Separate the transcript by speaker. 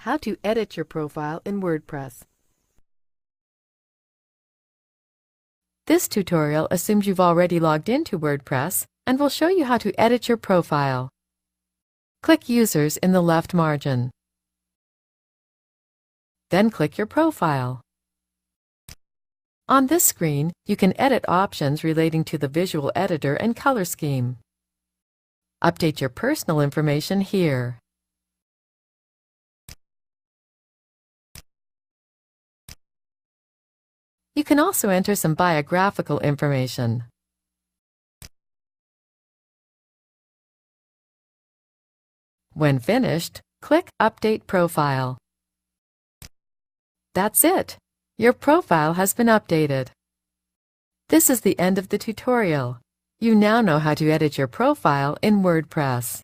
Speaker 1: How to edit your profile in WordPress. This tutorial assumes you've already logged into WordPress and will show you how to edit your profile. Click Users in the left margin. Then click your profile. On this screen, you can edit options relating to the visual editor and color scheme. Update your personal information here. You can also enter some biographical information. When finished, click Update Profile. That's it! Your profile has been updated. This is the end of the tutorial. You now know how to edit your profile in WordPress.